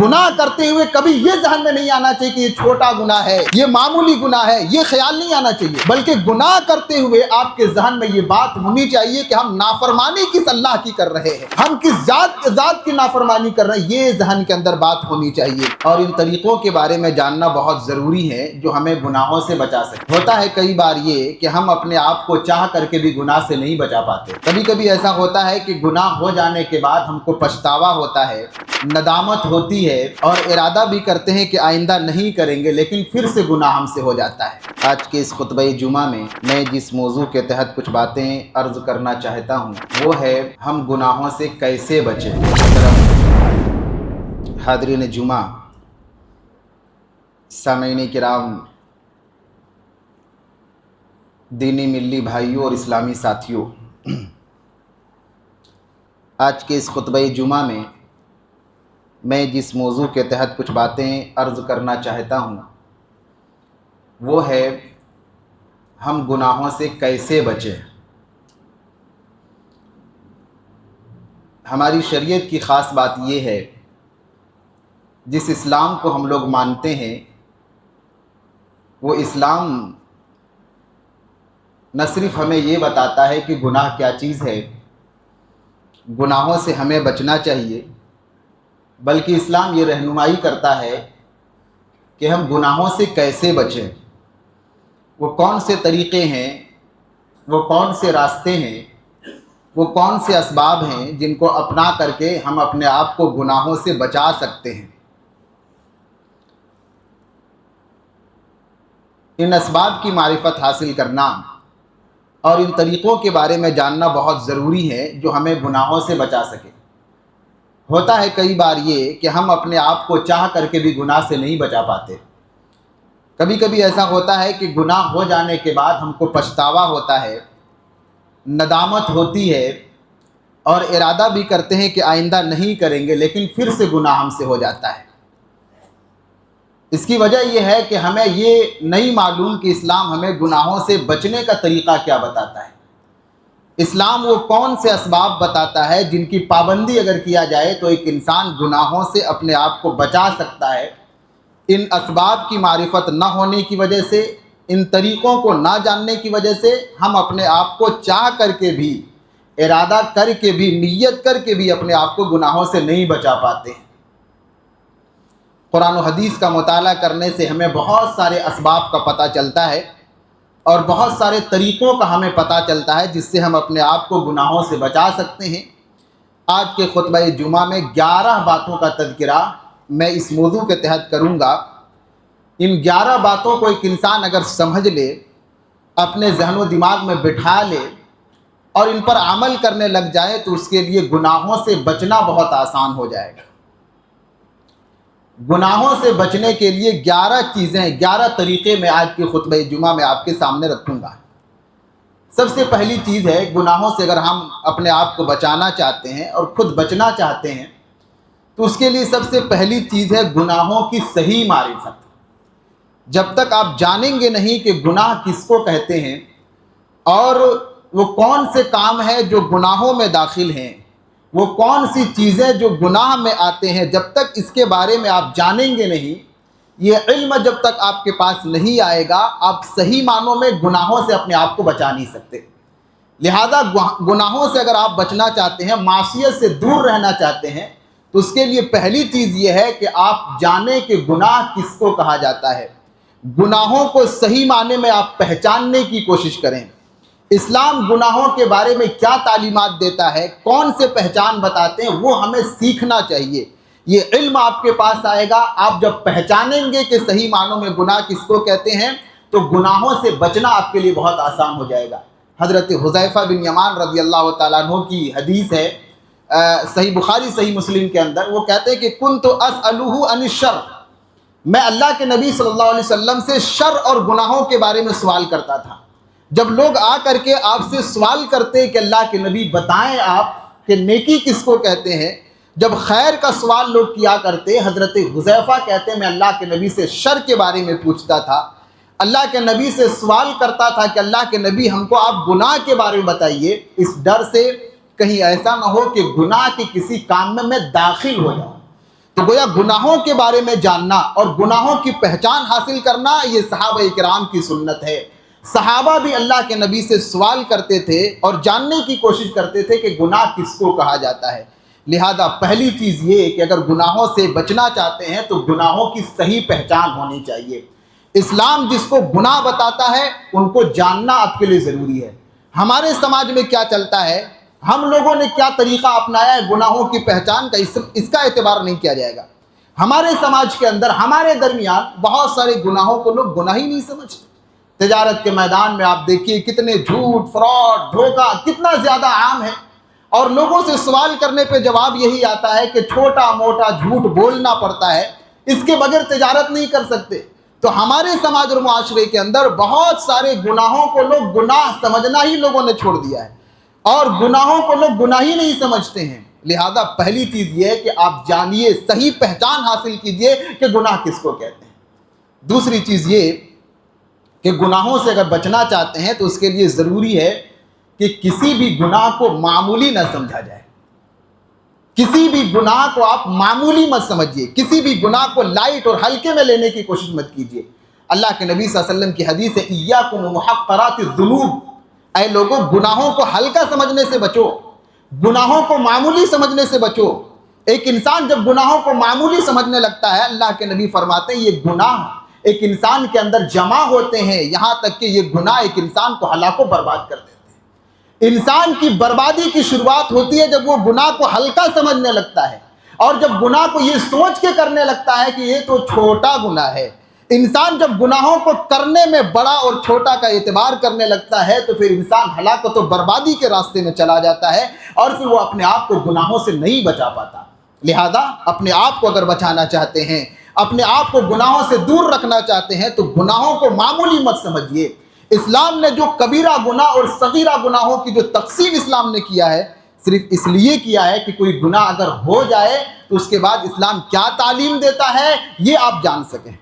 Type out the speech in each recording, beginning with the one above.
گناہ کرتے ہوئے کبھی یہ ذہن میں نہیں آنا چاہیے کہ یہ چھوٹا گناہ ہے، یہ معمولی گناہ ہے، یہ خیال نہیں آنا چاہیے، بلکہ گناہ کرتے ہوئے آپ کے ذہن میں یہ بات ہونی چاہیے کہ ہم نافرمانی کس اللہ کی کر رہے ہیں، ہم کس ذات کی نافرمانی کر رہے ہیں، یہ ذہن کے اندر بات ہونی چاہیے۔ اور ان طریقوں کے بارے میں جاننا بہت ضروری ہے جو ہمیں گناہوں سے بچا سکے۔ ہوتا ہے کئی بار یہ کہ ہم اپنے آپ کو چاہ کر کے بھی گناہ سے نہیں بچا پاتے۔ کبھی کبھی ایسا ہوتا ہے کہ گناہ ہو جانے کے بعد ہم کو پچھتاوا ہوتا ہے، ندامت ہوتی ہے، اور ارادہ بھی کرتے ہیں کہ آئندہ نہیں کریں گے، لیکن پھر سے گناہ ہم سے ہو جاتا ہے۔ آج کے اس خطبہ جمعہ میں جس موضوع کے تحت کچھ باتیں عرض کرنا چاہتا ہوں وہ ہے ہم گناہوں سے کیسے بچیں۔ حاضرین جمعہ، سامعین کرام، دینی ملی بھائیوں اور اسلامی ساتھیوں، آج کے اس خطبہ جمعہ میں جس موضوع کے تحت کچھ باتیں عرض کرنا چاہتا ہوں وہ ہے ہم گناہوں سے کیسے بچیں۔ ہماری شریعت کی خاص بات یہ ہے، جس اسلام کو ہم لوگ مانتے ہیں وہ اسلام نہ صرف ہمیں یہ بتاتا ہے کہ گناہ کیا چیز ہے، گناہوں سے ہمیں بچنا چاہیے، بلکہ اسلام یہ رہنمائی کرتا ہے کہ ہم گناہوں سے کیسے بچیں، وہ کون سے طریقے ہیں، وہ کون سے راستے ہیں، وہ کون سے اسباب ہیں جن کو اپنا کر کے ہم اپنے آپ کو گناہوں سے بچا سکتے ہیں۔ ان اسباب کی معرفت حاصل کرنا اور ان طریقوں کے بارے میں جاننا بہت ضروری ہے جو ہمیں گناہوں سے بچا سکے۔ ہوتا ہے کئی بار یہ کہ ہم اپنے آپ کو چاہ کر کے بھی گناہ سے نہیں بچا پاتے۔ کبھی کبھی ایسا ہوتا ہے کہ گناہ ہو جانے کے بعد ہم کو پچھتاوا ہوتا ہے، ندامت ہوتی ہے، اور ارادہ بھی کرتے ہیں کہ آئندہ نہیں کریں گے، لیکن پھر سے گناہ ہم سے ہو جاتا ہے۔ اس کی وجہ یہ ہے کہ ہمیں یہ نہیں معلوم کہ اسلام ہمیں گناہوں سے بچنے کا طریقہ کیا بتاتا ہے۔ اسلام وہ کون سے اسباب بتاتا ہے جن کی پابندی اگر کیا جائے تو ایک انسان گناہوں سے اپنے آپ کو بچا سکتا ہے۔ ان اسباب کی معرفت نہ ہونے کی وجہ سے، ان طریقوں کو نہ جاننے کی وجہ سے ہم اپنے آپ کو چاہ کر کے بھی، ارادہ کر کے بھی، نیت کر کے بھی اپنے آپ کو گناہوں سے نہیں بچا پاتے ہیں۔ قرآن و حدیث کا مطالعہ کرنے سے ہمیں بہت سارے اسباب کا پتہ چلتا ہے اور بہت سارے طریقوں کا ہمیں پتہ چلتا ہے جس سے ہم اپنے آپ کو گناہوں سے بچا سکتے ہیں۔ آج کے خطبہ جمعہ میں 11 باتوں کا تذکرہ میں اس موضوع کے تحت کروں گا۔ ان 11 باتوں کو ایک انسان اگر سمجھ لے، اپنے ذہن و دماغ میں بٹھا لے اور ان پر عمل کرنے لگ جائے تو اس کے لیے گناہوں سے بچنا بہت آسان ہو جائے گا۔ گناہوں سے بچنے کے لیے 11 چیزیں، 11 طریقے میں آج کے خطبہ جمعہ میں آپ کے سامنے رکھوں گا۔ سب سے پہلی چیز ہے، گناہوں سے اگر ہم اپنے آپ کو بچانا چاہتے ہیں اور خود بچنا چاہتے ہیں تو اس کے لیے سب سے پہلی چیز ہے گناہوں کی صحیح معرفت۔ جب تک آپ جانیں گے نہیں کہ گناہ کس کو کہتے ہیں اور وہ کون سے کام ہیں جو گناہوں میں داخل ہیں، وہ کون سی چیزیں جو گناہ میں آتے ہیں، جب تک اس کے بارے میں آپ جانیں گے نہیں، یہ علم جب تک آپ کے پاس نہیں آئے گا، آپ صحیح معنوں میں گناہوں سے اپنے آپ کو بچا نہیں سکتے۔ لہذا گناہوں سے اگر آپ بچنا چاہتے ہیں، معصیت سے دور رہنا چاہتے ہیں، تو اس کے لیے پہلی چیز یہ ہے کہ آپ جانیں کہ گناہ کس کو کہا جاتا ہے۔ گناہوں کو صحیح معنی میں آپ پہچاننے کی کوشش کریں۔ اسلام گناہوں کے بارے میں کیا تعلیمات دیتا ہے، کون سے پہچان بتاتے ہیں، وہ ہمیں سیکھنا چاہیے۔ یہ علم آپ کے پاس آئے گا، آپ جب پہچانیں گے کہ صحیح معنوں میں گناہ کس کو کہتے ہیں تو گناہوں سے بچنا آپ کے لیے بہت آسان ہو جائے گا۔ حضرت حذیفہ بن یمان رضی اللہ تعالیٰ عنہ کی حدیث ہے، صحیح بخاری صحیح مسلم کے اندر، وہ کہتے ہیں کہ کنت اسألہ عن الشر، میں اللہ کے نبی صلی اللہ علیہ وسلم سے شر اور گناہوں کے بارے میں سوال کرتا تھا۔ جب لوگ آ کر کے آپ سے سوال کرتے کہ اللہ کے نبی بتائیں آپ کہ نیکی کس کو کہتے ہیں، جب خیر کا سوال لوگ کیا کرتے، حضرت حذیفہ کہتے ہیں میں اللہ کے نبی سے شر کے بارے میں پوچھتا تھا، اللہ کے نبی سے سوال کرتا تھا کہ اللہ کے نبی ہم کو آپ گناہ کے بارے میں بتائیے، اس ڈر سے کہیں ایسا نہ ہو کہ گناہ کے کسی کام میں داخل ہو جاؤں۔ تو گویا گناہوں کے بارے میں جاننا اور گناہوں کی پہچان حاصل کرنا یہ صحابہ کرام کی سنت ہے۔ صحابہ بھی اللہ کے نبی سے سوال کرتے تھے اور جاننے کی کوشش کرتے تھے کہ گناہ کس کو کہا جاتا ہے۔ لہذا پہلی چیز یہ کہ اگر گناہوں سے بچنا چاہتے ہیں تو گناہوں کی صحیح پہچان ہونی چاہیے۔ اسلام جس کو گناہ بتاتا ہے ان کو جاننا آپ کے لیے ضروری ہے۔ ہمارے سماج میں کیا چلتا ہے، ہم لوگوں نے کیا طریقہ اپنایا ہے گناہوں کی پہچان کا، اس کا اعتبار نہیں کیا جائے گا۔ ہمارے سماج کے اندر ہمارے درمیان بہت سارے گناہوں کو لوگ گناہ ہی نہیں سمجھتے۔ تجارت کے میدان میں آپ دیکھیے کتنے جھوٹ، فراڈ، دھوکہ کتنا زیادہ عام ہے، اور لوگوں سے سوال کرنے پہ جواب یہی آتا ہے کہ چھوٹا موٹا جھوٹ بولنا پڑتا ہے، اس کے بغیر تجارت نہیں کر سکتے۔ تو ہمارے سماج اور معاشرے کے اندر بہت سارے گناہوں کو لوگ گناہ سمجھنا ہی لوگوں نے چھوڑ دیا ہے، اور گناہوں کو لوگ گناہ ہی نہیں سمجھتے ہیں۔ لہذا پہلی چیز یہ ہے کہ آپ جانیے، صحیح پہچان حاصل کیجئے کہ گناہ کس کو کہتے ہیں۔ دوسری چیز یہ کہ گناہوں سے اگر بچنا چاہتے ہیں تو اس کے لیے ضروری ہے کہ کسی بھی گناہ کو معمولی نہ سمجھا جائے۔ کسی بھی گناہ کو آپ معمولی مت سمجھیے، کسی بھی گناہ کو لائٹ اور ہلکے میں لینے کی کوشش مت کیجیے۔ اللہ کے نبی صلی اللہ علیہ وسلم کی حدیث ہے ایاکم ومحقرات الذنوب، اے لوگوں گناہوں کو ہلکا سمجھنے سے بچو، گناہوں کو معمولی سمجھنے سے بچو۔ ایک انسان جب گناہوں کو معمولی سمجھنے لگتا ہے، اللہ کے نبی فرماتے ہیں یہ گناہ ایک انسان کے اندر جمع ہوتے ہیں، یہاں تک کہ یہ گناہ ایک انسان کو ہلاک و برباد کر دیتے ہیں۔ انسان کی بربادی کی شروعات ہوتی ہے جب وہ گناہ کو ہلکا سمجھنے لگتا ہے، اور جب گناہ کو یہ سوچ کے کرنے لگتا ہے کہ یہ تو چھوٹا گناہ ہے۔ انسان جب گناہوں کو کرنے میں بڑا اور چھوٹا کا اعتبار کرنے لگتا ہے تو پھر انسان ہلاکت و بربادی کے راستے میں چلا جاتا ہے، اور پھر وہ اپنے آپ کو گناہوں سے نہیں بچا پاتا۔ لہذا اپنے آپ کو اگر بچانا چاہتے ہیں، اپنے آپ کو گناہوں سے دور رکھنا چاہتے ہیں تو گناہوں کو معمولی مت سمجھیے۔ اسلام نے جو کبیرہ گناہ اور صغیرہ گناہوں کی جو تقسیم اسلام نے کیا ہے، صرف اس لیے کیا ہے کہ کوئی گناہ اگر ہو جائے تو اس کے بعد اسلام کیا تعلیم دیتا ہے یہ آپ جان سکیں۔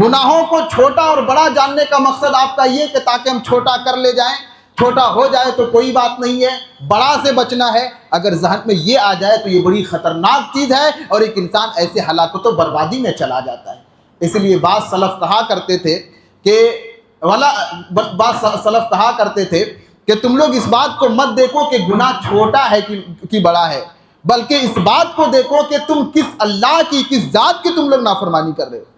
گناہوں کو چھوٹا اور بڑا جاننے کا مقصد آپ کا یہ کہ تاکہ ہم چھوٹا کر لے جائیں، چھوٹا ہو جائے تو کوئی بات نہیں ہے، بڑا سے بچنا ہے۔ اگر ذہن میں یہ آ جائے تو یہ بڑی خطرناک چیز ہے، اور ایک انسان ایسے ہلاکت و بربادی میں چلا جاتا ہے۔ اس لیے بعض سلف کہا کرتے تھے کہ تم لوگ اس بات کو مت دیکھو کہ گناہ چھوٹا ہے کہ بڑا ہے، بلکہ اس بات کو دیکھو کہ تم کس اللہ کی، کس ذات کی تم لوگ نافرمانی کر رہے ہو۔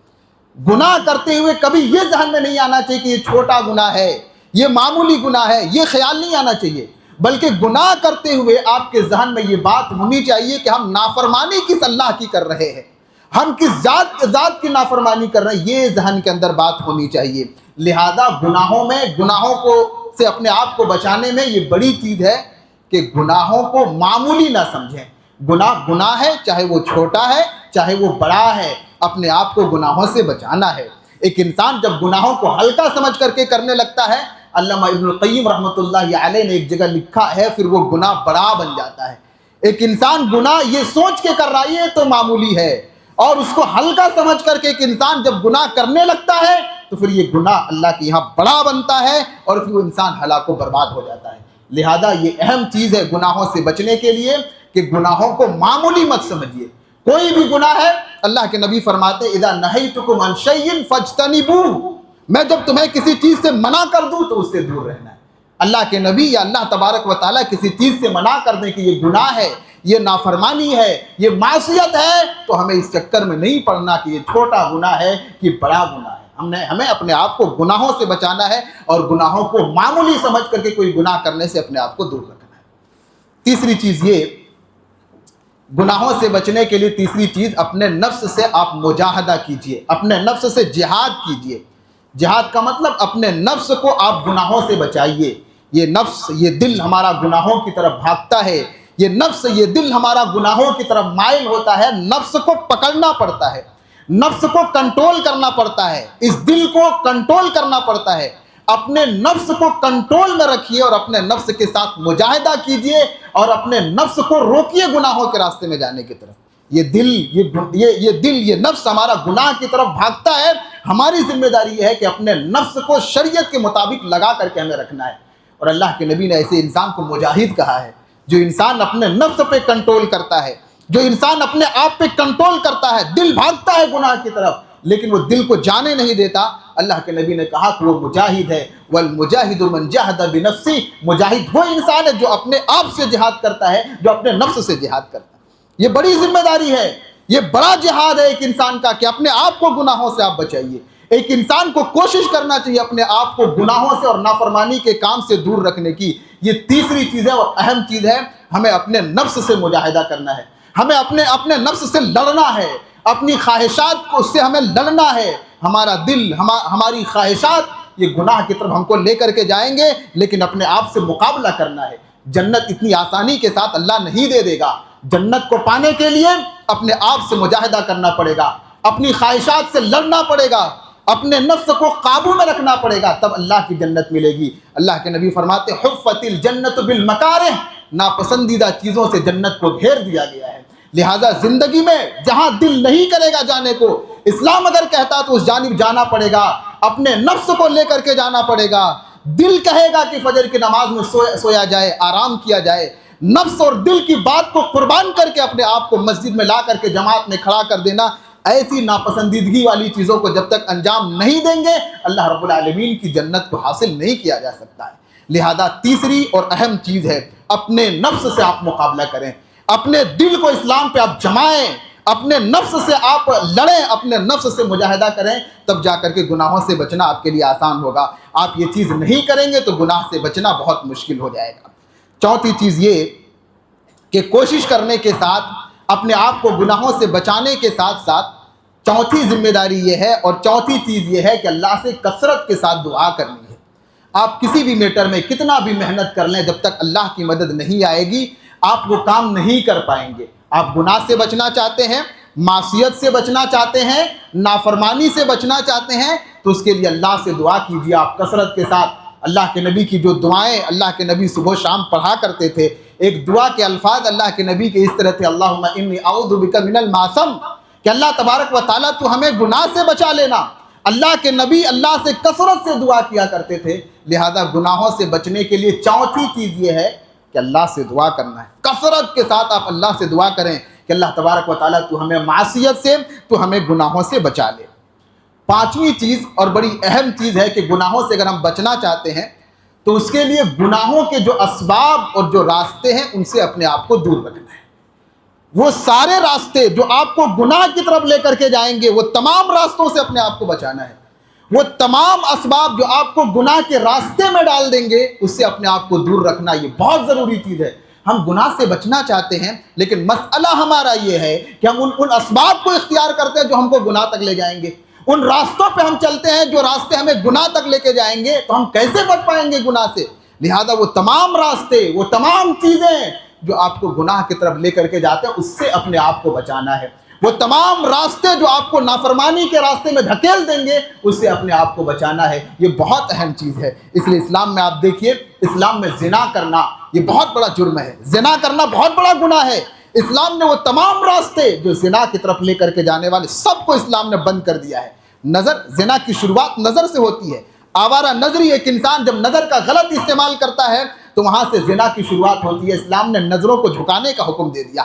گناہ کرتے ہوئے کبھی یہ ذہن میں نہیں آنا چاہیے کہ یہ چھوٹا گناہ ہے، یہ معمولی گناہ ہے، یہ خیال نہیں آنا چاہیے، بلکہ گناہ کرتے ہوئے آپ کے ذہن میں یہ بات ہونی چاہیے کہ ہم نافرمانی کس اللہ کی کر رہے ہیں، ہم کس ذات کی نافرمانی کر رہے ہیں، یہ ذہن کے اندر بات ہونی چاہیے۔ لہذا گناہوں کو سے اپنے آپ کو بچانے میں یہ بڑی چیز ہے کہ گناہوں کو معمولی نہ سمجھیں۔ گناہ ہے، چاہے وہ چھوٹا ہے چاہے وہ بڑا ہے، اپنے آپ کو گناہوں سے بچانا ہے۔ ایک انسان جب گناہوں کو ہلکا سمجھ کر کے کرنے لگتا ہے، علامہ ابن القیم رحمۃ اللہ علیہ نے ایک جگہ لکھا ہے، پھر وہ گناہ بڑا بن جاتا ہے۔ ایک انسان گناہ یہ سوچ کے کر رہا ہے یہ تو معمولی ہے، اور اس کو ہلکا سمجھ کر کے ایک انسان جب گناہ کرنے لگتا ہے تو پھر یہ گناہ اللہ کے یہاں بڑا بنتا ہے، اور پھر وہ انسان ہلاک و برباد ہو جاتا ہے۔ لہذا یہ اہم چیز ہے گناہوں سے بچنے کے لیے کہ گناہوں کو معمولی مت سمجھیے۔ کوئی بھی گناہ ہے، اللہ کے نبی فرماتے اذا نہیتکم عن شیء فاجتنبوہ، میں جب تمہیں کسی چیز سے منع کر دوں تو اس سے دور رہنا ہے۔ اللہ کے نبی یا اللہ تبارک و تعالیٰ کسی چیز سے منع کر دیں کہ یہ گناہ ہے، یہ نافرمانی ہے، یہ معصیت ہے، تو ہمیں اس چکر میں نہیں پڑنا کہ یہ چھوٹا گناہ ہے کہ بڑا گناہ ہے۔ ہمیں اپنے آپ کو گناہوں سے بچانا ہے، اور گناہوں کو معمولی سمجھ کر کے کوئی گناہ کرنے سے اپنے آپ کو دور رکھنا ہے۔ تیسری چیز یہ، گناہوں سے بچنے کے لیے تیسری چیز، اپنے نفس سے آپ مجاہدہ کیجئے، اپنے نفس سے جہاد کیجئے۔ جہاد کا مطلب اپنے نفس کو آپ گناہوں سے بچائیے۔ یہ نفس، یہ دل ہمارا گناہوں کی طرف بھاگتا ہے، یہ نفس، یہ دل ہمارا گناہوں کی طرف مائل ہوتا ہے۔ نفس کو پکڑنا پڑتا ہے، نفس کو کنٹرول کرنا پڑتا ہے، اس دل کو کنٹرول کرنا پڑتا ہے۔ اپنے نفس کو کنٹرول میں رکھیے اور اپنے نفس کے ساتھ مجاہدہ کیجئے، اور اپنے نفس کو روکیے گناہوں کے راستے میں جانے کی طرف۔ یہ نفس ہمارا گناہ کی طرف بھاگتا ہے، ہماری ذمہ داری یہ ہے کہ اپنے نفس کو شریعت کے مطابق لگا کر کے ہمیں رکھنا ہے۔ اور اللہ کے نبی نے ایسے انسان کو مجاہد کہا ہے، جو انسان اپنے نفس پہ کنٹرول کرتا ہے، جو انسان اپنے آپ پہ کنٹرول کرتا ہے، دل بھاگتا ہے گناہ کی طرف لیکن وہ دل کو جانے نہیں دیتا، اللہ کے نبی نے کہا کہ وہ مجاہد ہے۔ والمجاہد من جاہد بنفسی، مجاہد وہ انسان ہے جو اپنے آپ سے جہاد کرتا ہے، جو اپنے نفس سے جہاد کرتا ہے۔ یہ بڑی ذمہ داری ہے، یہ بڑا جہاد ہے ایک انسان کا کہ اپنے آپ کو گناہوں سے آپ بچائیے۔ ایک انسان کو کوشش کرنا چاہیے اپنے آپ کو گناہوں سے اور نافرمانی کے کام سے دور رکھنے کی۔ یہ تیسری چیز ہے اور اہم چیز ہے، ہمیں اپنے نفس سے مجاہدہ کرنا ہے، ہمیں اپنے نفس سے لڑنا ہے، اپنی خواہشات کو اس سے ہمیں لڑنا ہے۔ ہمارا دل، ہماری خواہشات یہ گناہ کی طرف ہم کو لے کر کے جائیں گے، لیکن اپنے آپ سے مقابلہ کرنا ہے۔ جنت اتنی آسانی کے ساتھ اللہ نہیں دے دے گا، جنت کو پانے کے لیے اپنے آپ سے مجاہدہ کرنا پڑے گا، اپنی خواہشات سے لڑنا پڑے گا، اپنے نفس کو قابو میں رکھنا پڑے گا، تب اللہ کی جنت ملے گی۔ اللہ کے نبی فرماتے حفت الجنت بالمکارہ، ناپسندیدہ چیزوں سے جنت کو گھیر دیا گیا ہے۔ لہٰذا زندگی میں جہاں دل نہیں کرے گا جانے کو، اسلام اگر کہتا تو اس جانب جانا پڑے گا، اپنے نفس کو لے کر کے جانا پڑے گا۔ دل کہے گا کہ فجر کی نماز میں سویا جائے، آرام کیا جائے، نفس اور دل کی بات کو قربان کر کے اپنے آپ کو مسجد میں لا کر کے جماعت میں کھڑا کر دینا، ایسی ناپسندیدگی والی چیزوں کو جب تک انجام نہیں دیں گے اللہ رب العالمین کی جنت کو حاصل نہیں کیا جا سکتا ہے۔ لہذا تیسری اور اہم چیز ہے اپنے نفس سے آپ مقابلہ کریں، اپنے دل کو اسلام پہ آپ جمائیں، اپنے نفس سے آپ لڑیں، اپنے نفس سے مجاہدہ کریں، تب جا کر کے گناہوں سے بچنا آپ کے لیے آسان ہوگا۔ آپ یہ چیز نہیں کریں گے تو گناہ سے بچنا بہت مشکل ہو جائے گا۔ چوتھی چیز یہ کہ کوشش کرنے کے ساتھ اپنے آپ کو گناہوں سے بچانے کے ساتھ ساتھ چوتھی ذمہ داری یہ ہے اور چوتھی چیز یہ ہے کہ اللہ سے کثرت کے ساتھ دعا کرنی ہے۔ آپ کسی بھی میٹر میں کتنا بھی محنت کر لیں، جب تک اللہ کی مدد نہیں آئے گی آپ وہ کام نہیں کر پائیں گے۔ آپ گناہ سے بچنا چاہتے ہیں، معصیت سے بچنا چاہتے ہیں، نافرمانی سے بچنا چاہتے ہیں، تو اس کے لیے اللہ سے دعا کیجیے آپ کثرت کے ساتھ۔ اللہ کے نبی کی جو دعائیں اللہ کے نبی صبح و شام پڑھا کرتے تھے، ایک دعا کے الفاظ اللہ کے نبی کے اس طرح تھے، اللہم انی اعوذ بک من المعصم، کہ اللہ تبارک و تعالیٰ تو ہمیں گناہ سے بچا لینا۔ اللہ کے نبی اللہ سے کثرت سے دعا کیا کرتے تھے، لہذا گناہوں سے بچنے کے لیے چوتھی چیز یہ ہے کہ اللہ سے دعا کرنا ہے۔ کثرت کے ساتھ آپ اللہ سے دعا کریں کہ اللہ تبارک و تعالیٰ تو ہمیں معصیت سے، تو ہمیں گناہوں سے بچا لے۔ پانچویں چیز اور بڑی اہم چیز ہے کہ گناہوں سے اگر ہم بچنا چاہتے ہیں تو اس کے لیے گناہوں کے جو اسباب اور جو راستے ہیں ان سے اپنے آپ کو دور رکھنا ہے۔ وہ سارے راستے جو آپ کو گناہ کی طرف لے کر کے جائیں گے، وہ تمام راستوں سے اپنے آپ کو بچانا ہے۔ وہ تمام اسباب جو آپ کو گناہ کے راستے میں ڈال دیں گے اس سے اپنے آپ کو دور رکھنا، یہ بہت ضروری چیز ہے۔ ہم گناہ سے بچنا چاہتے ہیں لیکن مسئلہ ہمارا یہ ہے کہ ہم ان اسباب کو اختیار کرتے ہیں جو ہم کو گناہ تک لے جائیں گے، ان راستوں پہ ہم چلتے ہیں جو راستے ہمیں گناہ تک لے کے جائیں گے، تو ہم کیسے بچ پائیں گے گناہ سے؟ لہذا وہ تمام راستے، وہ تمام چیزیں جو آپ کو گناہ کی طرف لے کر کے جاتے ہیں اس سے اپنے آپ کو بچانا ہے۔ وہ تمام راستے جو آپ کو نافرمانی کے راستے میں دھکیل دیں گے اس سے اپنے آپ کو بچانا ہے۔ یہ بہت اہم چیز ہے۔ اس لیے اسلام میں آپ دیکھیے، اسلام میں زنا کرنا یہ بہت بڑا جرم ہے، زنا کرنا بہت بڑا گناہ ہے۔ اسلام نے وہ تمام راستے جو زنا کی طرف لے کر کے جانے والے سب کو اسلام نے بند کر دیا ہے۔ نظر، زنا کی شروعات نظر سے ہوتی ہے۔ آوارہ نظری ایک انسان جب نظر کا غلط استعمال کرتا ہے تو وہاں سے زنا کی شروعات ہوتی ہے۔ اسلام نے نظروں کو جھکانے کا حکم دے دیا۔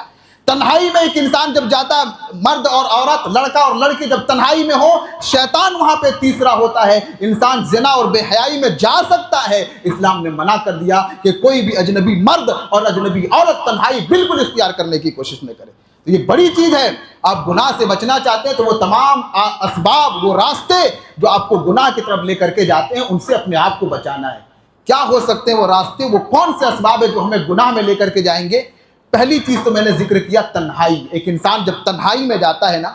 تنہائی میں ایک انسان جب جاتا ہے، مرد اور عورت، لڑکا اور لڑکی جب تنہائی میں ہو، شیطان وہاں پہ تیسرا ہوتا ہے، انسان زنا اور بے حیائی میں جا سکتا ہے۔ اسلام نے منع کر دیا کہ کوئی بھی اجنبی مرد اور اجنبی عورت تنہائی بالکل اختیار کرنے کی کوشش نہ کرے۔ تو یہ بڑی چیز ہے۔ آپ گناہ سے بچنا چاہتے ہیں تو وہ تمام اسباب، وہ راستے جو آپ کو گناہ کی طرف لے کر کے جاتے ہیں ان سے اپنے آپ کو بچانا ہے۔ کیا ہو سکتے ہیں وہ راستے؟ وہ کون سے اسباب ہیں جو ہمیں گناہ میں لے کر کے جائیں گے؟ پہلی چیز تو میں نے ذکر کیا، تنہائی۔ ایک انسان جب تنہائی میں جاتا ہے نا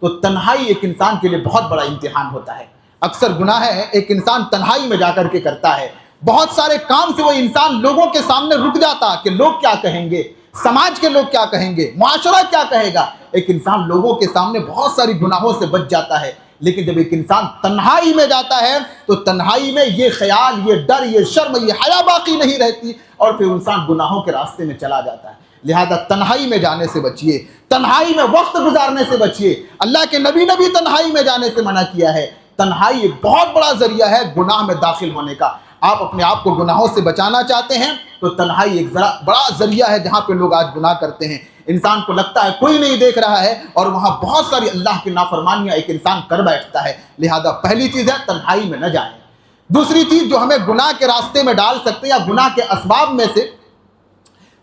تو تنہائی ایک انسان کے لیے بہت بڑا امتحان ہوتا ہے۔ اکثر گناہ ہے ایک انسان تنہائی میں جا کر کے کرتا ہے، بہت سارے کام سے وہ انسان لوگوں کے سامنے رک جاتا کہ لوگ کیا کہیں گے، سماج کے لوگ کیا کہیں گے، معاشرہ کیا کہے گا۔ ایک انسان لوگوں کے سامنے بہت ساری گناہوں سے بچ جاتا ہے، لیکن جب ایک انسان تنہائی میں جاتا ہے تو تنہائی میں یہ خیال، یہ ڈر، یہ شرم، یہ حیا باقی نہیں رہتی اور پھر انسان گناہوں کے راستے میں چلا جاتا ہے۔ لہذا تنہائی میں جانے سے بچیے، تنہائی میں وقت گزارنے سے بچیے۔ اللہ کے نبی نے بھی تنہائی میں جانے سے منع کیا ہے۔ تنہائی ایک بہت بڑا ذریعہ ہے گناہ میں داخل ہونے کا۔ آپ اپنے آپ کو گناہوں سے بچانا چاہتے ہیں تو تنہائی ایک بڑا ذریعہ ہے جہاں پہ لوگ آج گناہ کرتے ہیں۔ انسان کو لگتا ہے کوئی نہیں دیکھ رہا ہے اور وہاں بہت ساری اللہ کی نافرمانیاں ایک انسان کر بیٹھتا ہے۔ لہذا پہلی چیز ہے تنہائی میں نہ جائیں۔ دوسری چیز جو ہمیں گناہ کے راستے میں ڈال سکتے ہیں یا گناہ کے اسباب میں سے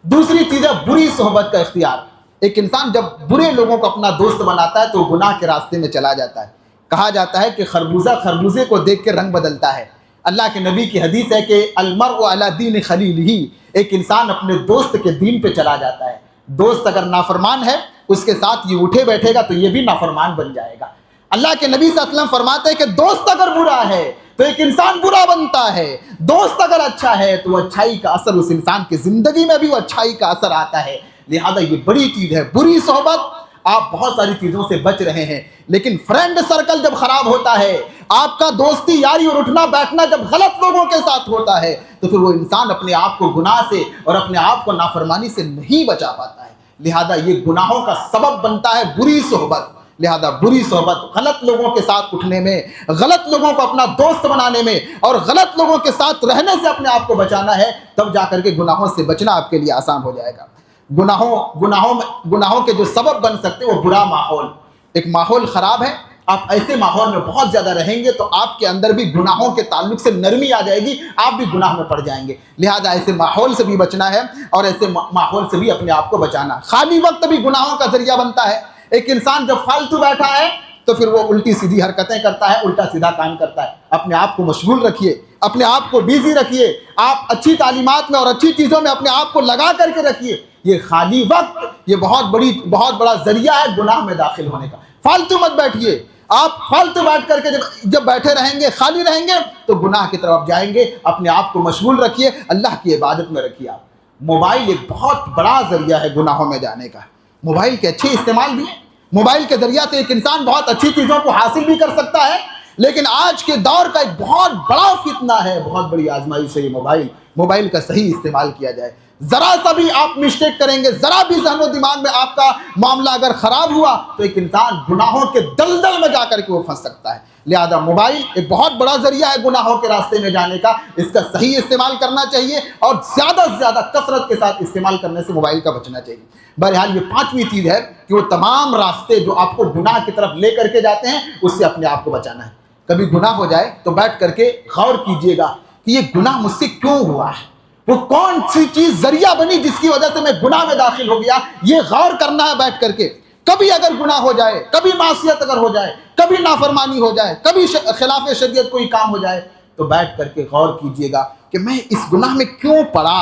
دوسری چیز ہے بری صحبت کا اختیار۔ ایک انسان جب برے لوگوں کو اپنا دوست بناتا ہے تو گناہ کے راستے میں چلا جاتا ہے۔ کہا جاتا ہے کہ خربوزہ خربوزے کو دیکھ کے رنگ بدلتا ہے۔ اللہ کے نبی کی حدیث ہے کہ المرء علی دین خلیلہ، ایک انسان اپنے دوست کے دین پہ چلا جاتا ہے۔ دوست اگر نافرمان ہے اس کے ساتھ یہ اٹھے بیٹھے گا تو یہ بھی نافرمان بن جائے گا۔ اللہ کے نبی صلی اللہ علیہ وسلم فرماتے ہیں کہ دوست اگر برا ہے تو ایک انسان برا بنتا ہے، دوست اگر اچھا ہے تو اچھائی کا اثر اس انسان کی زندگی میں بھی وہ اچھائی کا اثر آتا ہے۔ لہذا یہ بڑی چیز ہے بری صحبت۔ آپ بہت ساری چیزوں سے بچ رہے ہیں لیکن فرینڈ سرکل جب خراب ہوتا ہے، آپ کا دوستی یاری اور اٹھنا بیٹھنا جب غلط لوگوں کے ساتھ ہوتا ہے تو پھر وہ انسان اپنے آپ کو گناہ سے اور اپنے آپ کو نافرمانی سے نہیں بچا پاتا ہے۔ لہذا یہ گناہوں کا سبب بنتا ہے بری صحبت۔ لہذا بری صحبت، غلط لوگوں کے ساتھ اٹھنے میں، غلط لوگوں کو اپنا دوست بنانے میں اور غلط لوگوں کے ساتھ رہنے سے اپنے آپ کو بچانا ہے، تب جا کر کے گناہوں سے بچنا آپ کے لیے آسان ہو جائے گا۔ گناہوں کے جو سبب بن سکتے ہیں وہ برا ماحول۔ ایک ماحول خراب ہے، آپ ایسے ماحول میں بہت زیادہ رہیں گے تو آپ کے اندر بھی گناہوں کے تعلق سے نرمی آ جائے گی، آپ بھی گناہ میں پڑ جائیں گے۔ لہذا ایسے ماحول سے بھی بچنا ہے اور ایسے ماحول سے بھی اپنے آپ کو بچانا۔ خالی وقت بھی گناہوں کا ذریعہ بنتا ہے۔ ایک انسان جب فالتو بیٹھا ہے تو پھر وہ الٹی سیدھی حرکتیں کرتا ہے، الٹا سیدھا کام کرتا ہے۔ اپنے آپ کو مشغول رکھیے، اپنے آپ کو بیزی رکھیے، آپ اچھی تعلیمات میں اور اچھی چیزوں میں اپنے آپ کو لگا کر کے رکھیے۔ یہ خالی وقت یہ بہت بڑا ذریعہ ہے گناہ میں داخل ہونے کا۔ فالتو مت بیٹھیے، آپ فالتو بیٹھ کر کے جب بیٹھے رہیں گے، خالی رہیں گے تو گناہ کی طرف جائیں گے۔ اپنے آپ کو مشغول رکھیے، اللہ کی عبادت میں رکھیے۔ آپ موبائل ایک بہت بڑا ذریعہ ہے گناہوں میں جانے کا۔ موبائل کے اچھے استعمال بھی ہیں، موبائل کے ذریعہ سے ایک انسان بہت اچھی چیزوں کو حاصل بھی کر سکتا ہے، لیکن آج کے دور کا ایک بہت بڑا فتنہ ہے، بہت بڑی آزمائش ہے یہ موبائل کا صحیح استعمال کیا جائے۔ ذرا سا بھی آپ مسٹیک کریں گے، ذرا بھی ذہن و دماغ میں آپ کا معاملہ اگر خراب ہوا تو ایک انسان گناہوں کے دلدل میں جا کر کے وہ پھنس سکتا ہے۔ لہذا موبائل ایک بہت بڑا ذریعہ ہے گناہوں کے راستے میں جانے کا، اس کا صحیح استعمال کرنا چاہیے اور زیادہ سے زیادہ کثرت کے ساتھ استعمال کرنے سے موبائل کا بچنا چاہیے۔ بہرحال یہ پانچویں چیز ہے کہ وہ تمام راستے جو آپ کو گناہ کی طرف لے کر کے جاتے ہیں اس سے اپنے آپ کو بچانا ہے۔ کبھی گناہ ہو جائے تو بیٹھ کر کے غور کیجئے گا کہ یہ گناہ مجھ سے کیوں ہوا ہے، وہ کون سی چیز ذریعہ بنی جس کی وجہ سے میں گناہ میں داخل ہو گیا، یہ غور کرنا ہے بیٹھ کر کے۔ کبھی اگر گناہ ہو جائے، کبھی معصیت اگر ہو جائے، کبھی نافرمانی ہو جائے، کبھی خلاف شریعت کوئی کام ہو جائے تو بیٹھ کر کے غور کیجئے گا کہ میں اس گناہ میں کیوں پڑا،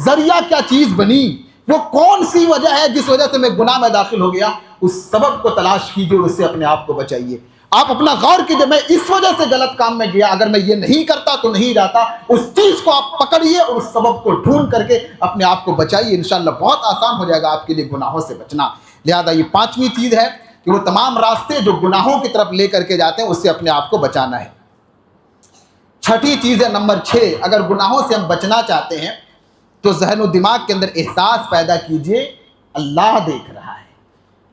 ذریعہ کیا چیز بنی، وہ کون سی وجہ ہے جس وجہ سے میں گناہ میں داخل ہو گیا۔ اس سبب کو تلاش کیجئے اور اس سے اپنے آپ کو بچائیے۔ آپ اپنا غور کیجئے، میں اس وجہ سے غلط کام میں گیا، اگر میں یہ نہیں کرتا تو نہیں جاتا۔ اس چیز کو آپ پکڑیے اور اس سبب کو ڈھونڈ کر کے اپنے آپ کو بچائیے، انشاءاللہ بہت آسان ہو جائے گا آپ کے لیے گناہوں سے بچنا۔ لہذا یہ پانچویں چیز ہے کہ وہ تمام راستے جو گناہوں کی طرف لے کر کے جاتے ہیں اس سے اپنے آپ کو بچانا ہے۔ چھٹی چیز ہے نمبر 6، اگر گناہوں سے ہم بچنا چاہتے ہیں تو ذہن و دماغ کے اندر احساس پیدا کیجئے اللہ دیکھ رہا ہے۔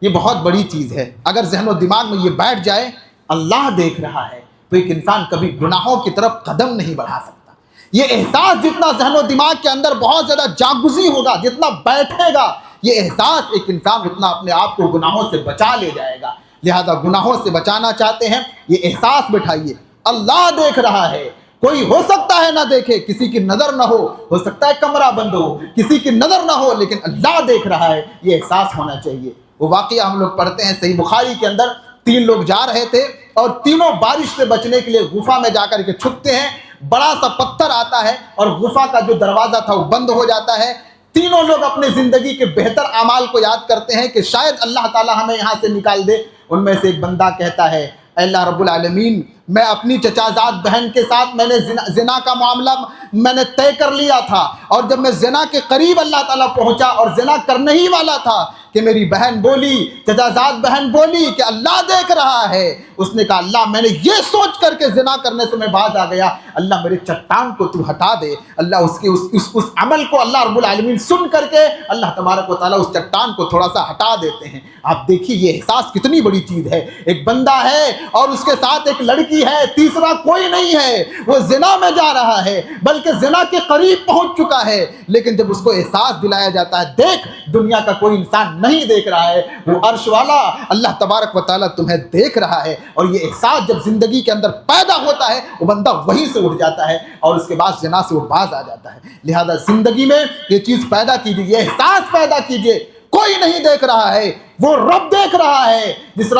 یہ بہت بڑی چیز ہے۔ اگر ذہن و دماغ میں یہ بیٹھ جائے اللہ دیکھ رہا ہے تو ایک انسان کبھی گناہوں کی طرف قدم نہیں بڑھا سکتا۔ یہ احساس جتنا ذہن و دماغ کے اندر بہت زیادہ جاگزی ہوگا، جتنا بیٹھے گا یہ احساس، ایک انسان اتنا اپنے آپ کو گناہوں سے بچا لے جائے گا۔ لہذا گناہوں سے بچانا چاہتے ہیں یہ احساس بٹھائیے، اللہ دیکھ رہا ہے۔ کوئی ہو سکتا ہے نہ دیکھے، کسی کی نظر نہ ہو سکتا ہے کمرہ بند ہو، کسی کی نظر نہ ہو، لیکن اللہ دیکھ رہا ہے، یہ احساس ہونا چاہیے۔ وہ واقعہ ہم لوگ پڑھتے ہیں صحیح بخاری کے اندر، 3 لوگ جا رہے تھے اور تینوں بارش سے بچنے کے لیے غفا میں جا کر کے چھپتے ہیں۔ بڑا سا پتھر آتا ہے اور غفا کا جو دروازہ تھا وہ بند ہو جاتا ہے۔ تینوں لوگ اپنے زندگی کے بہتر اعمال کو یاد کرتے ہیں کہ شاید اللہ تعالی ہمیں یہاں سے نکال دے۔ ان میں سے ایک بندہ کہتا ہے، اے اللہ رب العالمین، میں اپنی چچا زاد بہن کے ساتھ میں نے زنا کا معاملہ میں نے طے کر لیا تھا، اور جب میں زنا کے قریب اللہ تعالیٰ پہنچا اور زنا کرنے ہی والا تھا کہ میری بہن بولی، چچا زاد بہن بولی کہ اللہ دیکھ رہا ہے۔ اس نے کہا اللہ میں نے یہ سوچ کر کے زنا کرنے سے میں باز آ گیا، اللہ میرے چٹان کو تو ہٹا دے۔ اللہ اس عمل کو اللہ رب العالمین سن کر کے اللہ تبارک و تعالیٰ اس چٹان کو تھوڑا سا ہٹا دیتے ہیں۔ آپ دیکھیے یہ احساس کتنی بڑی چیز ہے۔ ایک بندہ ہے اور اس کے ساتھ ایک لڑکی زندگی ہے، تیسرا کوئی نہیں ہے، وہ زنا میں جا رہا ہے، بلکہ زنا کے قریب پہنچ چکا ہے، لیکن جب اس کو احساس دلایا جاتا ہے دیکھ دنیا کا کوئی انسان نہیں دیکھ رہا ہے، وہ عرش والا اللہ تبارک و تعالیٰ تمہیں دیکھ رہا ہے، اور یہ احساس جب زندگی کے اندر پیدا ہوتا ہے وہ بندہ وہیں سے اٹھ جاتا ہے اور اس کے بعد زنا سے وہ باز آ جاتا ہے۔ لہذا زندگی میں یہ چیز پیدا کیجیے، یہ احساس پیدا کیجیے، کوئی نہیں دیکھ رہا ہے، وہ رب دیکھ رہا ہے، جس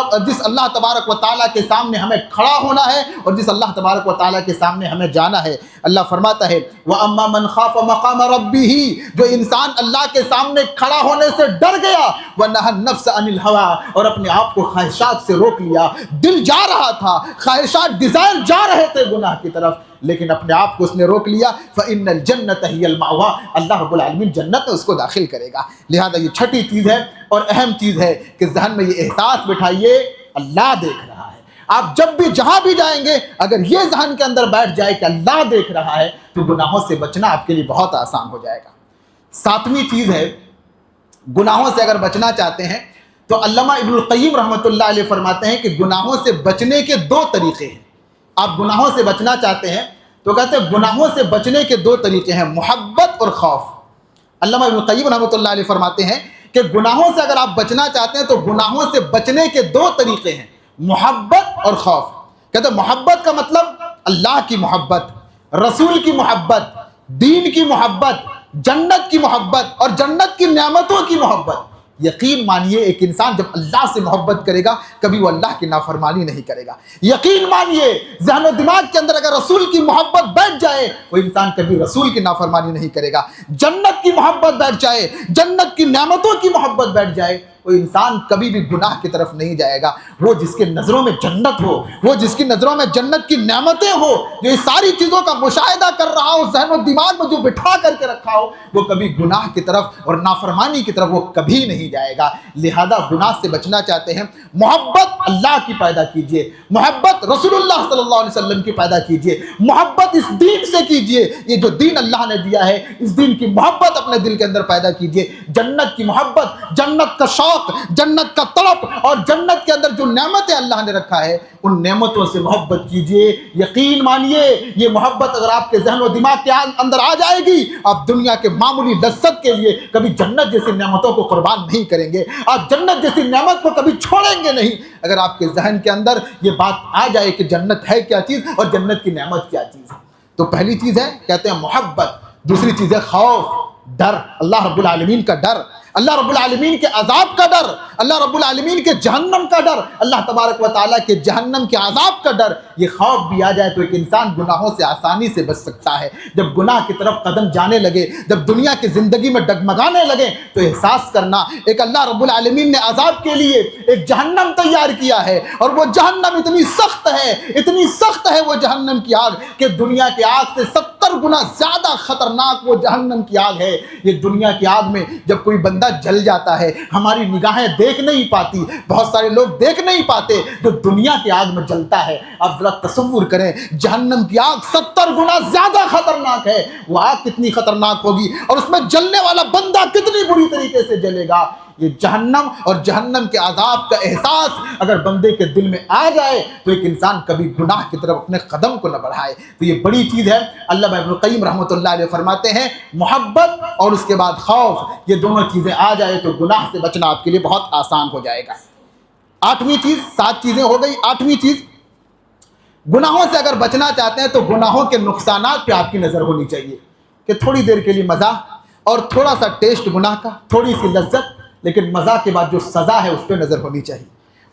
اللہ تبارک و تعالیٰ کے سامنے ہمیں کھڑا ہونا ہے اور جس اللہ تبارک و تعالیٰ کے سامنے ہمیں جانا ہے۔ اللہ فرماتا ہے وَأَمَّا مَنْ خَافَ مَقَامَ رَبِّهِ، جو انسان اللہ کے سامنے کھڑا ہونے سے ڈر گیا، وَنَهَى النَّفْسَ عَنِ الْهَوَىٰ، اور اپنے آپ کو خواہشات سے روک لیا، دل جا رہا تھا، خواہشات ڈیزائر جا رہے تھے گناہ کی طرف، لیکن اپنے آپ کو اس نے روک لیا، فَإِنَّ الْجَنَّةَ هِيَ الْمَأْوَىٰ، اللہ رب العالمین جنت میں اس کو داخل کرے گا۔ لہذا یہ چھٹی چیز ہے اور اہم چیز ہے کہ ذہن میں یہ احساس بٹھائیے اللہ دیکھ رہا ہے۔ آپ جب بھی جہاں بھی جائیں گے اگر یہ ذہن کے اندر بیٹھ جائے کہ اللہ دیکھ رہا ہے تو گناہوں سے بچنا آپ کے لیے بہت آسان ہو جائے گا۔ ساتویں چیز ہے، گناہوں سے اگر بچنا چاہتے ہیں تو علامہ ابن القیم رحمۃ اللہ علیہ فرماتے ہیں کہ گناہوں سے بچنے کے دو طریقے ہیں۔ آپ گناہوں سے بچنا چاہتے ہیں تو کہتے ہیں گناہوں سے بچنے کے دو طریقے ہیں، محبت اور خوف۔ علامہ ابن القیم رحمۃ اللہ علیہ فرماتے ہیں کہ گناہوں سے اگر آپ بچنا چاہتے ہیں تو گناہوں سے بچنے کے دو طریقے ہیں، محبت اور خوف۔ کہتے ہیں محبت کا مطلب اللہ کی محبت، رسول کی محبت، دین کی محبت، جنت کی محبت اور جنت کی نعمتوں کی محبت۔ یقین مانیے ایک انسان جب اللہ سے محبت کرے گا کبھی وہ اللہ کی نافرمانی نہیں کرے گا۔ یقین مانیے ذہن و دماغ کے اندر اگر رسول کی محبت بیٹھ جائے وہ انسان کبھی رسول کی نافرمانی نہیں کرے گا۔ جنت کی محبت بیٹھ جائے، جنت کی نعمتوں کی محبت بیٹھ جائے، وہ انسان کبھی بھی گناہ کی طرف نہیں جائے گا۔ وہ جس کے نظروں میں جنت ہو، وہ جس کی نظروں میں جنت کی نعمتیں ہو، جو اس ساری چیزوں کا مشاہدہ کر رہا ہو، ذہن و دماغ میں جو بٹھا کر کے رکھا ہو، وہ کبھی گناہ کی طرف اور نافرمانی کی طرف وہ کبھی نہیں جائے گا۔ لہذا گناہ سے بچنا چاہتے ہیں، محبت اللہ کی پیدا کیجئے، محبت رسول اللہ صلی اللہ علیہ وسلم کی پیدا کیجئے، محبت اس دین سے کیجئے، یہ جو دین اللہ نے دیا ہے اس دین کی محبت اپنے دل کے اندر پیدا کیجئے۔ جنت کی محبت، جنت کا شوق، جنت کا طلب اور جنت کے اندر جو نعمتیں اللہ نے رکھا ہے ان نعمتوں سے محبت کیجئے۔ یقین مانیے یہ محبت اگر آپ کے ذہن و دماغ کے اندر آ جائے گی آپ دنیا کے معمولی لذت کے لیے کبھی جنت جیسی نعمتوں کو قربان نہیں کریں گے، آپ جنت جیسی نعمت کو کبھی چھوڑیں گے نہیں۔ اگر آپ کے ذہن کے اندر یہ بات آ جائے کہ جنت ہے کیا چیز اور جنت کی نعمت کیا چیز ہے، تو پہلی چیز ہے کہتے ہیں محبت، دوسری چیز ہے خوف، ڈر، اللہ رب العالمین کا ڈر، اللہ رب العالمین کے عذاب کا ڈر، اللہ رب العالمین کے جہنم کا ڈر، اللہ تبارک و تعالیٰ کے جہنم کے عذاب کا ڈر۔ یہ خوف بھی آ جائے تو ایک انسان گناہوں سے آسانی سے بچ سکتا ہے۔ جب گناہ کی طرف قدم جانے لگے، جب دنیا کی زندگی میں ڈگمگانے لگے تو احساس کرنا ایک اللہ رب العالمین نے عذاب کے لیے ایک جہنم تیار کیا ہے، اور وہ جہنم اتنی سخت ہے، اتنی سخت ہے وہ جہنم کی آگ کہ دنیا کی آگ سے 70 گنا زیادہ خطرناک وہ جہنم کی آگ ہے۔ یہ دنیا کی آگ میں جب کوئی بندہ جل جاتا ہے ہماری نگاہیں دیکھ نہیں پاتی، بہت سارے لوگ دیکھ نہیں پاتے جو دنیا کی آگ میں جلتا ہے۔ اب ذرا تصور کریں جہنم کی آگ 70 گنا زیادہ خطرناک ہے، وہ آگ کتنی خطرناک ہوگی اور اس میں جلنے والا بندہ کتنی بری طریقے سے جلے گا۔ یہ جہنم اور جہنم کے عذاب کا احساس اگر بندے کے دل میں آ جائے تو ایک انسان کبھی گناہ کی طرف اپنے قدم کو نہ بڑھائے۔ تو یہ بڑی چیز ہے۔ علامہ ابن القیم رحمۃ اللہ علیہ فرماتے ہیں محبت اور اس کے بعد خوف، یہ دونوں چیزیں آ جائے تو گناہ سے بچنا آپ کے لیے بہت آسان ہو جائے گا۔ آٹھویں چیز، 7 چیزیں ہو گئی، آٹھویں چیز گناہوں سے اگر بچنا چاہتے ہیں تو گناہوں کے نقصانات پہ آپ کی نظر ہونی چاہیے کہ تھوڑی دیر کے لیے مزہ اور تھوڑا سا ٹیسٹ گناہ کا، تھوڑی سی لذت، لیکن مزہ کے بعد جو سزا ہے اس پہ نظر ہونی چاہیے۔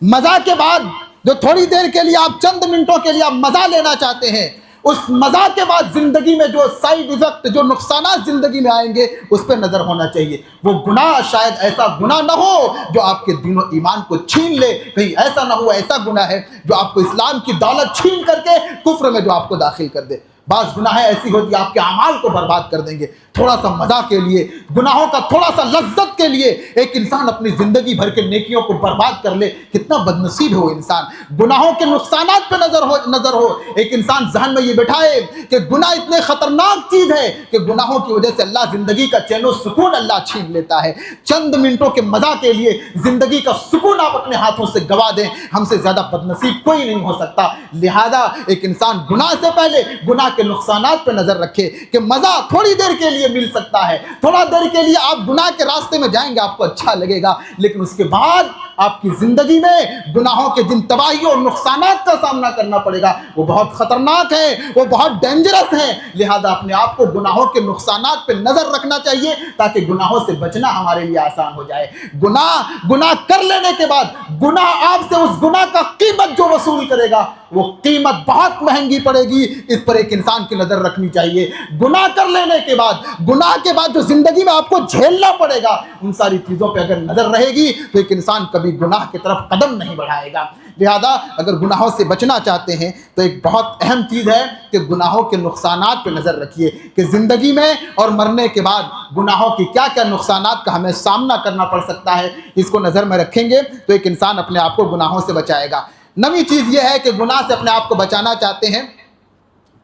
مزہ کے بعد جو تھوڑی دیر کے لیے آپ چند منٹوں کے لیے آپ مزہ لینا چاہتے ہیں، اس مزہ کے بعد زندگی میں جو سائیڈ ایفیکٹ، جو نقصانات زندگی میں آئیں گے اس پہ نظر ہونا چاہیے۔ وہ گناہ شاید ایسا گناہ نہ ہو جو آپ کے دین و ایمان کو چھین لے، کہیں ایسا نہ ہو ایسا گناہ ہے جو آپ کو اسلام کی دولت چھین کر کے کفر میں جو آپ کو داخل کر دے۔ بعض گناہیں ایسی ہوتی ہیں آپ کے اعمال کو برباد کر دیں گے. تھوڑا سا مزہ کے لیے, گناہوں کا تھوڑا سا لذت کے لیے ایک انسان اپنی زندگی بھر کے نیکیوں کو برباد کر لے, کتنا بد نصیب ہے وہ انسان. گناہوں کے نقصانات پہ نظر ہو, ایک انسان ذہن میں یہ بٹھائے کہ گناہ اتنے خطرناک چیز ہے کہ گناہوں کی وجہ سے اللہ زندگی کا چین و سکون اللہ چھین لیتا ہے. چند منٹوں کے مزہ کے لیے زندگی کا سکون آپ اپنے ہاتھوں سے گوا دیں, ہم سے زیادہ بد نصیب کوئی نہیں ہو سکتا. لہذا ایک انسان گناہ سے پہلے گناہ کے نقصانات پہ نظر رکھے کہ مزہ تھوڑی دیر کے لیے مل سکتا ہے, تھوڑا دیر کے لیے آپ گناہ کے راستے میں جائیں گے, آپ کو اچھا لگے گا, لیکن اس کے بعد آپ کی زندگی میں گناہوں کے جن تباہیوں اور نقصانات کا سامنا کرنا پڑے گا وہ بہت خطرناک ہیں, وہ بہت ڈینجرس ہیں. لہذا اپنے آپ کو گناہوں کے نقصانات پہ نظر رکھنا چاہیے تاکہ گناہوں سے بچنا ہمارے لیے آسان ہو جائے. گناہ کر لینے کے بعد گناہ آپ سے اس گناہ کا قیمت جو وصول کرے گا وہ قیمت بہت مہنگی پڑے گی, اس پر ایک انسان کی نظر رکھنی چاہیے. گناہ کر لینے کے بعد, گناہ کے بعد جو زندگی میں آپ کو جھیلنا پڑے گا, ان ساری چیزوں پہ اگر نظر رہے گی تو ایک انسان کبھی گناہ کی طرف قدم نہیں بڑھائے گا. لہذا اگر گناہوں سے بچنا چاہتے ہیں تو ایک بہت اہم چیز ہے کہ گناہوں کے نقصانات پہ نظر رکھیے کہ زندگی میں اور مرنے کے بعد گناہوں کی کیا کیا نقصانات کا ہمیں سامنا کرنا پڑ سکتا ہے. اس کو نظر میں رکھیں گے تو ایک انسان اپنے آپ کو گناہوں سے بچائے گا. نویں چیز یہ ہے کہ گناہ سے اپنے آپ کو بچانا چاہتے ہیں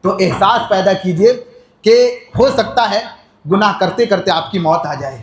تو احساس پیدا کیجئے کہ ہو سکتا ہے گناہ کرتے کرتے آپ کی موت آ جائے.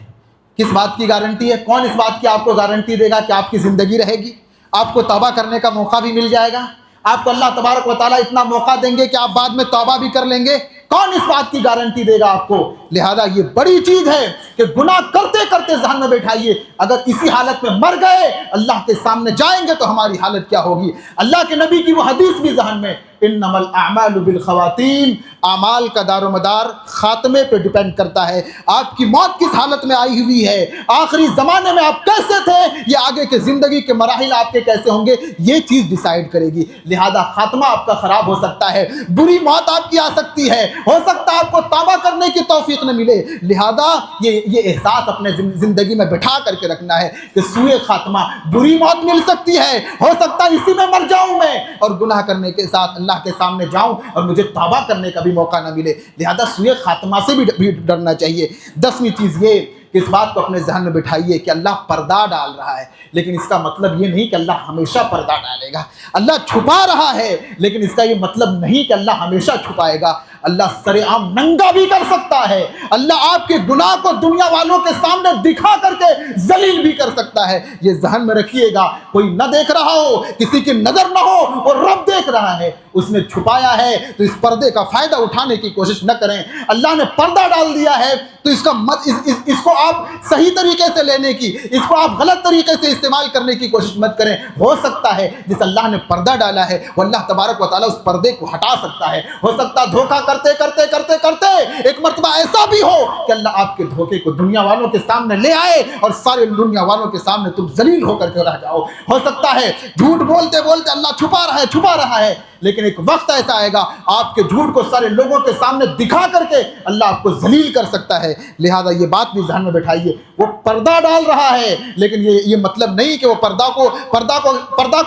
کس بات کی گارنٹی ہے؟ کون اس بات کی آپ کو گارنٹی دے گا کہ آپ کی زندگی رہے گی؟ آپ کو توبہ کرنے کا موقع بھی مل جائے گا, آپ کو اللہ تبارک و تعالیٰ اتنا موقع دیں گے کہ آپ بعد میں توبہ بھی کر لیں گے. کون اس بات کی گارنٹی دے گا آپ کو؟ لہذا یہ بڑی چیز ہے کہ گناہ کرتے کرتے ذہن میں بیٹھائیے اگر اسی حالت میں مر گئے, اللہ کے سامنے جائیں گے تو ہماری حالت کیا ہوگی. اللہ کے نبی کی وہ حدیث بھی ذہن میں, انما الاعمال بالخواتیم, اعمال کا دار و مدار خاتمے پہ ڈیپینڈ کرتا ہے. آپ کی موت کس حالت میں آئی ہوئی ہے, آخری زمانے میں آپ کیسے تھے, یہ آگے کے زندگی کے مراحل آپ کے کیسے ہوں گے, یہ چیز ڈیسائیڈ کرے گی. لہذا خاتمہ آپ کا خراب ہو سکتا ہے, بری موت آپ کی آ سکتی ہے, ہو سکتا ہے آپ کو توبہ کرنے کی توفیق نہ ملے. لہذا یہ احساس اپنے زندگی میں بٹھا کر کے رکھنا ہے کہ سوئے خاتمہ, بری موت مل سکتی ہے, ہو سکتا ہے اسی میں مر جاؤں میں اور گناہ کرنے کے ساتھ اللہ کے سامنے جاؤں اور مجھے توبہ کرنے کا بھی موقع نہ ملے. لہذا سوئے خاتمہ سے بھی ڈرنا چاہیے. 10ویں چیز یہ کہ اس بات کو اپنے ذہن میں بٹھائیے کہ اللہ پردہ ڈال رہا ہے, لیکن اس کا مطلب یہ نہیں کہ اللہ ہمیشہ پردہ ڈالے گا. اللہ چھپا رہا ہے لیکن اس کا یہ مطلب نہیں کہ اللہ ہمیشہ چھپائے گا. اللہ سر عام ننگا بھی کر سکتا ہے, اللہ آپ کے گناہ کو دنیا والوں کے سامنے دکھا کر کے ذلیل بھی کر سکتا ہے. یہ ذہن میں رکھیے گا, کوئی نہ دیکھ رہا ہو, کسی کی نظر نہ ہو اور رب دیکھ رہا ہے, اس نے چھپایا ہے تو اس پردے کا فائدہ اٹھانے کی کوشش نہ کریں. اللہ نے پردہ ڈال دیا ہے تو اس کو آپ صحیح طریقے سے لینے کی, اس کو آپ غلط طریقے سے استعمال کرنے کی کوشش مت کریں. ہو سکتا ہے جس اللہ نے پردہ ڈالا ہے وہ اللہ تبارک و تعالیٰ اس پردے کو ہٹا سکتا ہے. ہو سکتا ہے دھوکہ کرتے کرتے کرتے کرتے ایک مرتبہ ایسا بھی ہو کہ اللہ آپ کے دھوکے کو دنیا والوں کے سامنے لے آئے اور سارے دنیا والوں کے سامنے تم ذلیل ہو کر کے رہ جاؤ. ہو سکتا ہے جھوٹ بولتے بولتے اللہ چھپا رہا ہے لیکن ایک وقت ایسا آئے گا آپ کے جھوٹ کو سارے لوگوں کے سامنے دکھا کر کے اللہ آپ کو ذلیل کر سکتا ہے. لہذا یہ بات بھی ذہن میں بٹھائیے, وہ پردہ ڈال رہا ہے لیکن یہ مطلب نہیں کہ وہ پردہ کو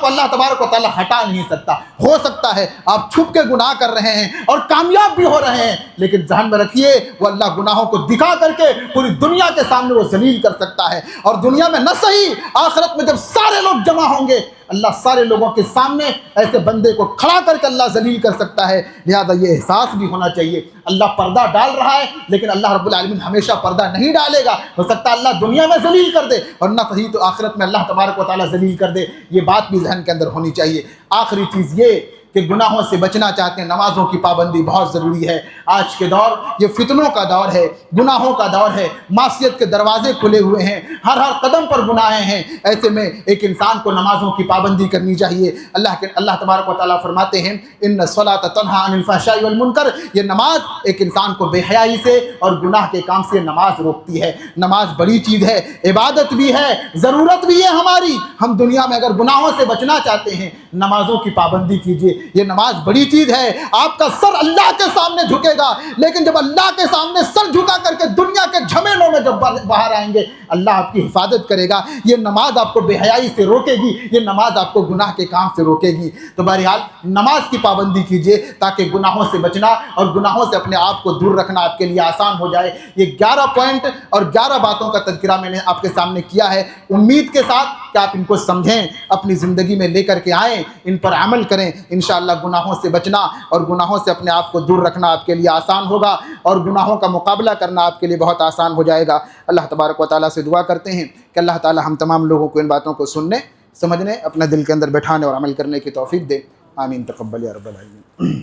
اللہ تبارک و تعالیٰ ہٹا نہیں سکتا. ہو سکتا ہے آپ چھپ کے گناہ کر رہے ہیں اور کامیاب بھی ہو رہے ہیں, لیکن ذہن میں رکھیے وہ اللہ گناہوں کو دکھا کر کے پوری دنیا کے سامنے وہ ذلیل کر سکتا ہے. اور دنیا میں نہ صحیح, آخرت میں جب سارے لوگ جمع ہوں گے اللہ سارے لوگوں کے سامنے ایسے بندے کو کھڑا کر کے اللہ ذلیل کر سکتا ہے. لہذا یہ احساس بھی ہونا چاہیے اللہ پردہ ڈال رہا ہے لیکن اللہ رب العالمین ہمیشہ پردہ نہیں ڈالے گا. ہو سکتا ہے اللہ دنیا میں ذلیل کر دے اور نہ صحیح تو آخرت میں اللہ تبارک و تعالیٰ ذلیل کر دے. یہ بات بھی ذہن کے اندر ہونی چاہیے. آخری چیز یہ کہ گناہوں سے بچنا چاہتے ہیں, نمازوں کی پابندی بہت ضروری ہے. آج کے دور یہ فتنوں کا دور ہے, گناہوں کا دور ہے, معصیت کے دروازے کھلے ہوئے ہیں, ہر قدم پر گناہیں ہیں. ایسے میں ایک انسان کو نمازوں کی پابندی کرنی چاہیے. اللہ تبارک و تعالیٰ فرماتے ہیں ان الصلاۃ تنہی عن الفحشاء والمنکر, یہ نماز ایک انسان کو بے حیائی سے اور گناہ کے کام سے نماز روکتی ہے. نماز بڑی چیز ہے, عبادت بھی ہے, ضرورت بھی ہے ہماری. ہم دنیا میں اگر گناہوں سے بچنا چاہتے ہیں, نمازوں کی پابندی کیجیے. یہ نماز بڑی چیز ہے. آپ کا سر اللہ کے سامنے جھکے گا, لیکن جب اللہ کے سامنے سر جھکا کر کے دنیا کے جھمیلوں میں جب باہر آئیں گے, اللہ آپ کی حفاظت کرے گا. یہ نماز آپ کو بے حیائی سے روکے گی, یہ نماز آپ کو گناہ کے کام سے روکے گی. تو بہرحال نماز کی پابندی کیجیے تاکہ گناہوں سے بچنا اور گناہوں سے اپنے آپ کو دور رکھنا آپ کے لیے آسان ہو جائے. یہ 11 پوائنٹ اور 11 باتوں کا تذکرہ میں نے آپ کے سامنے کیا ہے, امید کے ساتھ کہ آپ ان کو سمجھیں, اپنی زندگی میں لے کر کے آئیں, ان پر عمل کریں. انشاءاللہ گناہوں سے بچنا اور گناہوں سے اپنے آپ کو دور رکھنا آپ کے لیے آسان ہوگا, اور گناہوں کا مقابلہ کرنا آپ کے لیے بہت آسان ہو جائے گا. اللہ تبارک و تعالیٰ سے دعا کرتے ہیں کہ اللہ تعالیٰ ہم تمام لوگوں کو ان باتوں کو سننے, سمجھنے, اپنے دل کے اندر بٹھانے اور عمل کرنے کی توفیق دے. آمین. تقبل یا رب العالمین.